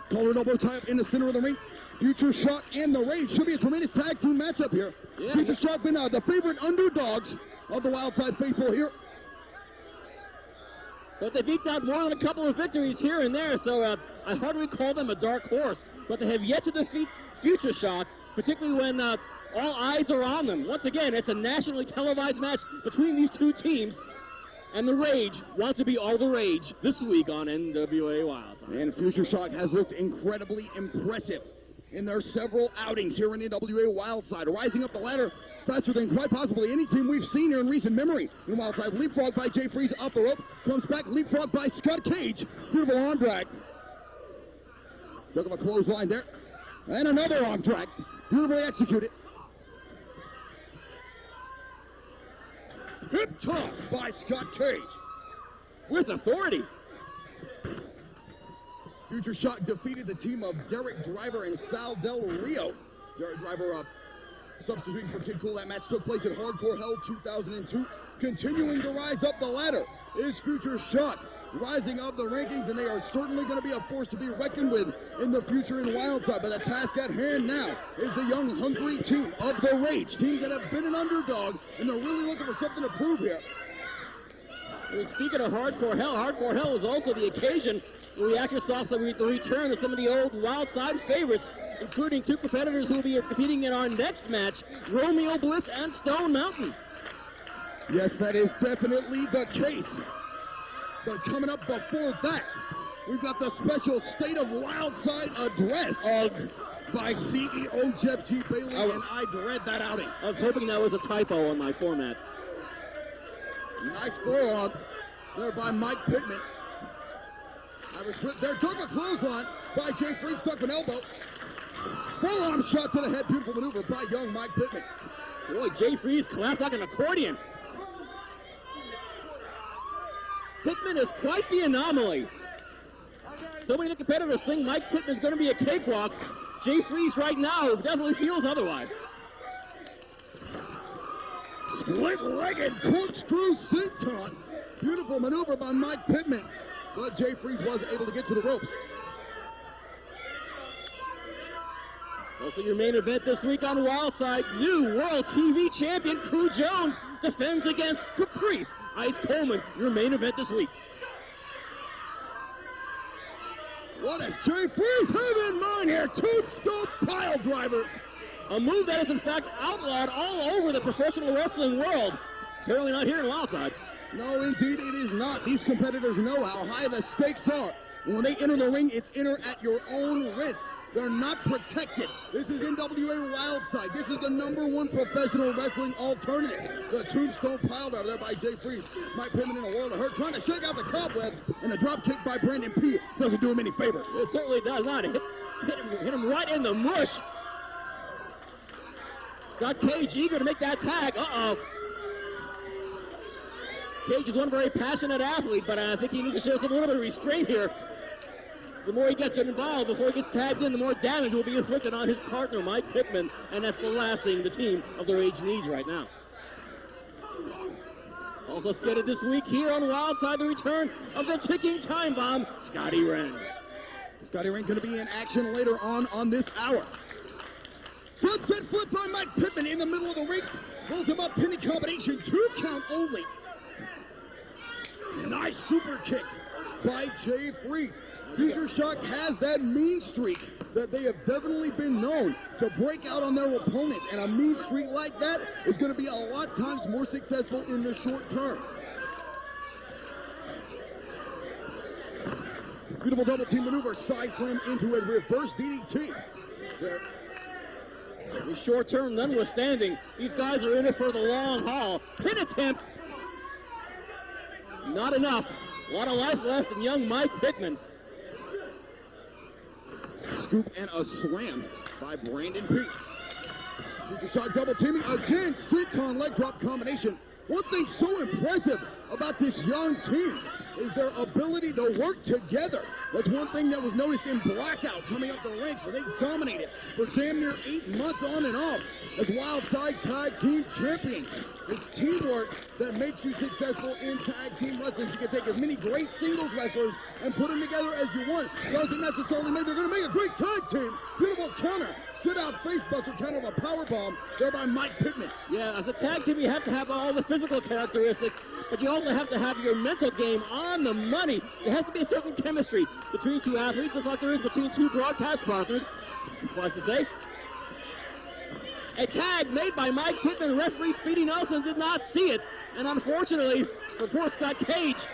Collar elbow tie up in the center of the ring. Future Shock and the Rage should be a tremendous tag team matchup here. Yeah. Future Shock been the favorite underdogs of the Wildside faithful here. But they've eked out more than a couple of victories here and there, so I hardly call them a dark horse. But they have yet to defeat Future Shock, particularly when all eyes are on them. Once again, it's a nationally televised match between these two teams, and the Rage want to be all the rage this week on NWA Wildside. And Future Shock has looked incredibly impressive in their several outings here in NWA Wildside, rising up the ladder faster than quite possibly any team we've seen here in recent memory. In Wildside, leapfrog by Jay Freeze off the ropes, comes back, leapfrog by Scott Cage. Beautiful arm drag. Took up a clothesline there. And another arm drag. Beautifully executed. Hip toss by Scott Cage. With authority. Future Shock defeated the team of Derek Driver and Sal Del Rio. Derek Driver substituting for Kid Cool. That match took place at Hardcore Hell 2002. Continuing to rise up the ladder is Future Shock, rising up the rankings, and they are certainly going to be a force to be reckoned with in the future in Wildside. But the task at hand now is the young, hungry team of the Rage, teams that have been an underdog, and they're really looking for something to prove here. Well, speaking of Hardcore Hell is also the occasion where we actually saw the return of some of the old Wildside favorites, including two competitors who will be competing in our next match, Romeo Bliss and Stone Mountain. Yes, that is definitely the case. But coming up before that, we've got the special State of Wildside address by CEO Jeff G. Bailey, and I read that outing. I was hoping that was a typo on my format. Nice forearm there by Mike Pittman. There took a clothesline by Jay Freeze, stuck an elbow. Forearm shot to the head, beautiful maneuver by young Mike Pittman. Boy, Jay Freeze collapsed like an accordion. Pittman is quite the anomaly. So many of the competitors think Mike Pittman's going to be a cakewalk. Jay Freeze right now definitely feels otherwise. Split-legged corkscrew senton. Beautiful maneuver by Mike Pittman. But Jay Freeze was able to get to the ropes. Also your main event this week on Wildside, new World TV Champion Crew Jones defends against Caprice Ice Coleman, your main event this week. What does Jay Freeze have in mind here? Tombstone pile driver. A move that is in fact outlawed all over the professional wrestling world. Apparently not here in Wildside. No, indeed it is not. These competitors know how high the stakes are. When they enter the ring, it's enter at your own risk. They're not protected. This is NWA Wildside. This is the #1 professional wrestling alternative. The Tombstone pile driver there by Jay Freeze. Mike Pittman in a world of hurt, trying to shake out the cobweb, and the drop kick by Brandon P. doesn't do him any favors. It certainly does not. Hit him right in the mush. Scott Cage eager to make that tag. Uh-oh. Cage is one very passionate athlete, but I think he needs to show some little bit of restraint here. The more he gets involved, before he gets tagged in, the more damage will be inflicted on his partner, Mike Pittman, and that's the last thing the team of the Rage needs right now. Also scheduled this week here on Wildside, the return of the ticking time bomb, Scotty Wren. Scotty Wren going to be in action later on this hour. Sunset flip by Mike Pittman in the middle of the ring. Rolls him up, pinning combination, 2 count only. Nice super kick by Jay Freeze. Future Shock has that mean streak that they have definitely been known to break out on their opponents, and a mean streak like that is going to be a lot times more successful in the short term. Beautiful double team maneuver, side slam into a reverse DDT. There. The short term notwithstanding, these guys are in it for the long haul. Pin attempt. Not enough. A lot of life left in young Mike Pittman. Scoop and a slam by Brandon P. Future Shock double teaming again. Senton leg drop combination. One thing so impressive about this young team is their ability to work together. That's one thing that was noticed in Blackout coming up the ranks, where they dominated for damn near 8 months on and off as Wildside Tag Team Champions. It's teamwork that makes you successful in tag team wrestling. You can take as many great singles wrestlers and put them together as you want. Doesn't necessarily mean they're going to make a great tag team. Beautiful counter. Sit-out facebuster, counter of a powerbomb there by Mike Pittman. Yeah, as a tag team, you have to have all the physical characteristics, but you also have to have your mental game on the money. There has to be a certain chemistry between two athletes, just like there is between two broadcast partners, suffice to say. A tag made by Mike Pittman. Referee Speedy Nelson did not see it, and unfortunately for poor Scott Cage,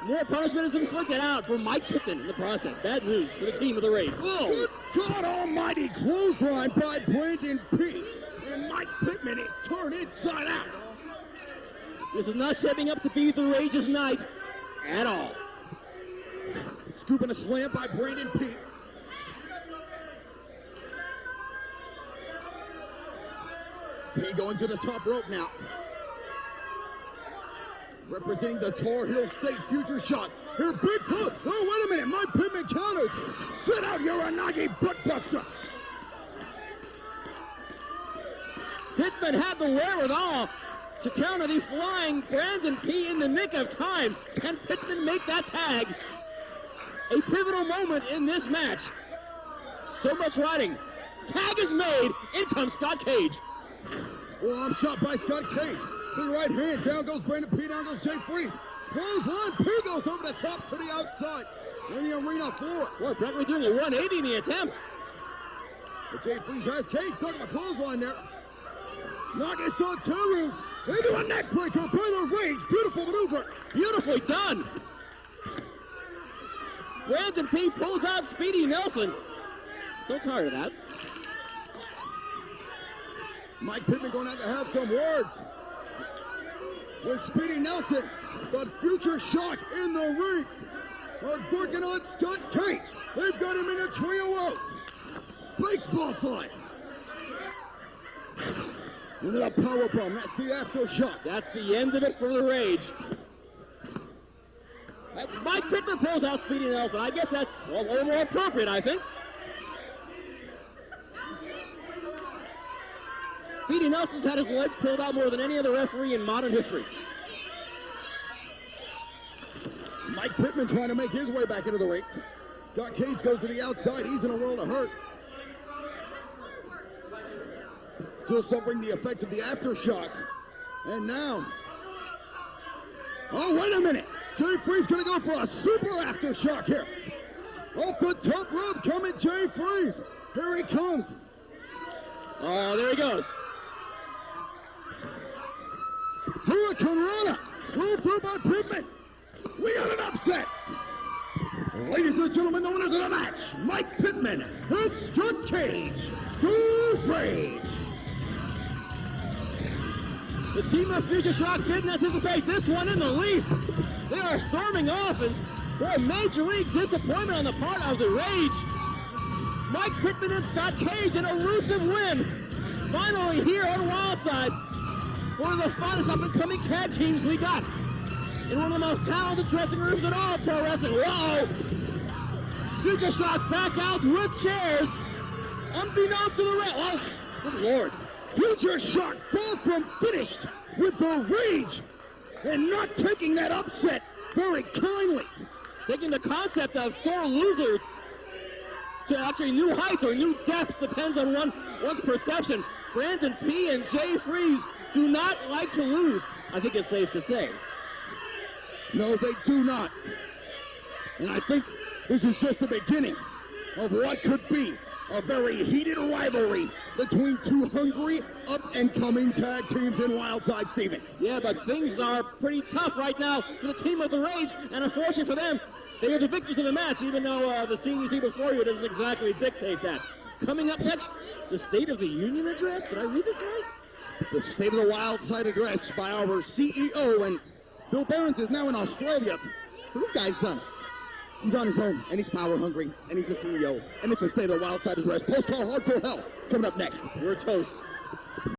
more punishment is inflicted out for Mike Pittman in the process. Bad news for the team of the Rage. Whoa! Good God almighty, clothesline by Brandon P. And Mike Pittman, it turned inside out. This is not shaping up to be the Rage's night at all. Scooping a slam by Brandon P. P going to the top rope now. Representing the Tar Heel State Future Shock. Here, big hook. Oh, wait a minute. Mike Pittman counters. Sit out, Uranagi buttbuster. Pittman had the wherewithal to counter the flying Brandon P in the nick of time. Can Pittman make that tag? A pivotal moment in this match. So much riding. Tag is made. In comes Scott Cage. Arm shot by Scott Cage. Big right hand. Down goes Brandon P. Down goes Jay Freeze. Clothesline. P goes over the top to the outside. In the arena floor. Boy, Bradley doing a 180 in the attempt. But Jay Freeze has Cage. Talking about clothesline there. Nagasatoru into a neckbreaker by the Rage. Beautiful maneuver. Beautifully done. Brandon P. pulls out Speedy Nelson. So tired of that. Mike Pittman going to have to have some words with Speedy Nelson. The Future Shock in the ring are working on Scott Cage. They've got him in a trio out. Baseball slide. Into the powerbomb. That's the aftershock. That's the end of it for the Rage. Mike Pittman pulls out Speedy Nelson. I guess that's a little more appropriate, I think. Speedy Nelson's had his legs pulled out more than any other referee in modern history. Mike Pittman trying to make his way back into the ring. Scott Cage goes to the outside. He's in a world of hurt. Still suffering the effects of the aftershock. And now, oh, wait a minute. Jay Freeze gonna go for a super aftershock here. Off the top rope coming Jay Freeze. Here he comes. Oh, there he goes. Hurricane Rana. Rolled through by Pittman. We got an upset. Ladies and gentlemen, the winners of the match, Mike Pittman and Scott Cage, to Rage. The team of Future Shock didn't anticipate this one in the least. They are storming off, and for a major league disappointment on the part of the Rage. Mike Pittman and Scott Cage, an elusive win. Finally here on Wildside, one of the finest up-and-coming tag teams we got. In one of the most talented dressing rooms in all pro wrestling. Whoa! Future Shock back out with chairs. Unbeknownst to the rest. Oh, good Lord. Future Shock far from finished with the Rage and not taking that upset very kindly. Taking the concept of sore losers to actually new heights or new depths, depends on one's perception. Brandon P. and Jay Freeze do not like to lose, I think it's safe to say. No, they do not. And I think this is just the beginning of what could be a very heated rivalry between two hungry, up-and-coming tag teams in Wildside, Stephen. Yeah, but things are pretty tough right now for the team of the Rage, and unfortunately for them, they are the victors of the match, even though the scene you see before you doesn't exactly dictate that. Coming up next, the State of the Union address. Did I read this right? The State of the Wildside address by our CEO, and Bill Behrens is now in Australia. So this guy's he's on his own, and he's power hungry, and he's the CEO. And it's the State of the Wildside address. Post-call Hardcore Hell coming up next. We're toast.